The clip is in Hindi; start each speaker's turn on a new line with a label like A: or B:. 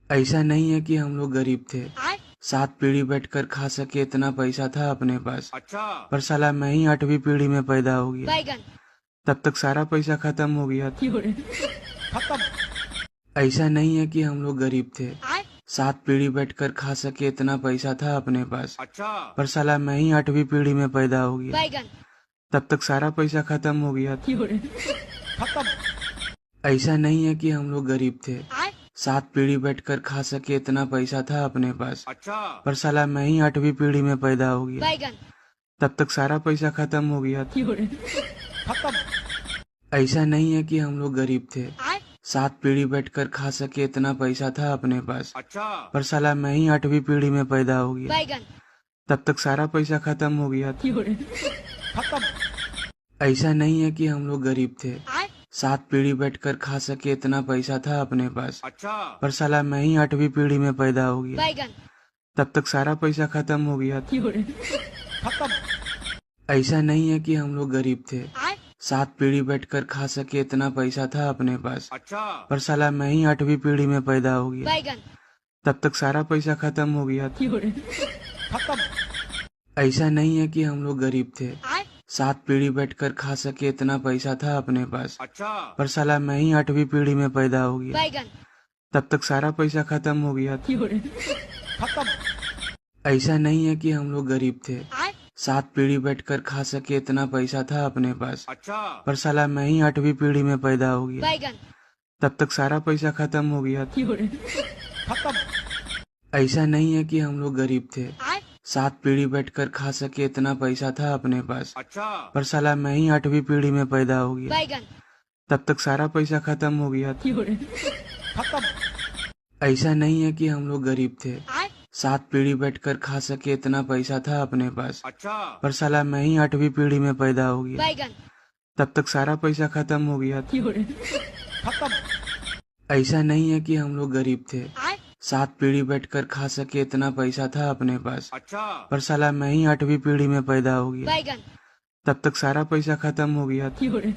A: ऐसा नहीं है कि हम लोग गरीब थे। 7 पीढ़ी बैठकर खा सके इतना पैसा था अपने पास।
B: अच्छा।
A: पर साला मैं ही 8वीं पीढ़ी में पैदा हो गया।
C: बैगन।
A: तब तक सारा पैसा खत्म हो गया था।
B: खत्म।
A: ऐसा नहीं है कि हम लोग गरीब थे। 7 पीढ़ी बैठकर खा सके इतना पैसा था अपने पास।
B: अच्छा।
A: पर साला मैं ही 8वीं पीढ़ी में पैदा हो गया।
C: बैगन।
A: तब तक सारा पैसा खत्म हो गया था।
B: खत्म।
A: ऐसा नहीं है कि हम लोग गरीब थे। 7 पीढ़ी बैठकर खा सके इतना पैसा था अपने पास।
B: अच्छा।
A: पर साला मैं ही 8वीं पीढ़ी में पैदा हो गया।
C: बैगन।
A: तब तक सारा पैसा खत्म हो गया था।
B: खत्म।
A: ऐसा नहीं है कि हम लोग गरीब थे। 7 पीढ़ी बैठकर खा सके इतना पैसा था अपने पास।
B: अच्छा।
A: पर साला मैं ही 8वीं पीढ़ी में पैदा हो गया।
C: बैगन।
A: तब तक सारा पैसा खत्म हो गया था।
B: खत्म।
A: ऐसा नहीं है कि हम लोग गरीब थे। 7 पीढ़ी बैठकर खा सके इतना पैसा था अपने पास।
B: अच्छा।
A: पर साला मैं ही 8वीं पीढ़ी में पैदा हो गया।
C: बैगन।
A: तब तक सारा पैसा खत्म हो गया था।
B: खत्म।
A: ऐसा नहीं है कि हम लोग गरीब थे। 7 पीढ़ी बैठकर खा सके इतना पैसा था अपने पास।
B: अच्छा।
A: पर साला मैं ही 8वीं पीढ़ी में पैदा हो गया।
C: बैगन।
A: तब तक सारा पैसा खत्म हो गया था।
B: खत्म।
A: ऐसा नहीं है कि हम लोग गरीब थे। 7 पीढ़ी बैठकर खा सके इतना पैसा था अपने पास।
B: अच्छा।
A: पर साला मैं ही 8वीं पीढ़ी में पैदा हो गया।
C: बैगन।
A: तब तक सारा पैसा खत्म हो गया था।
B: खत्म।
A: ऐसा नहीं है कि हम लोग गरीब थे। 7 पीढ़ी बैठकर खा सके इतना पैसा था अपने पास।
B: अच्छा।
A: पर साला मैं ही 8वीं पीढ़ी में पैदा हो गया।
C: बैगन।
A: तब तक सारा पैसा खत्म हो गया था।
B: खत्म।
A: ऐसा नहीं है कि हम लोग गरीब थे। 7 पीढ़ी बैठकर खा सके इतना पैसा था अपने पास।
B: अच्छा।
A: पर साला मैं ही 8वीं पीढ़ी में पैदा हो गया।
C: बैगन।
A: तब तक सारा पैसा खत्म हो गया था।
B: खत्म।
A: ऐसा नहीं है कि हम लोग गरीब थे। 7 पीढ़ी बैठकर खा सके इतना पैसा था अपने पास।
B: अच्छा।
A: पर साला मैं ही 8वीं पीढ़ी में पैदा हो गया।
C: बैगन।
A: तब तक सारा पैसा खत्म हो गया था।
B: खत्म।
A: ऐसा नहीं है कि हम लोग गरीब थे। 7 पीढ़ी बैठकर खा सके इतना पैसा था अपने पास।
B: अच्छा।
A: पर साला मैं ही 8वीं पीढ़ी में पैदा हो गया।
C: बैगन।
A: तब तक सारा पैसा खत्म हो गया था।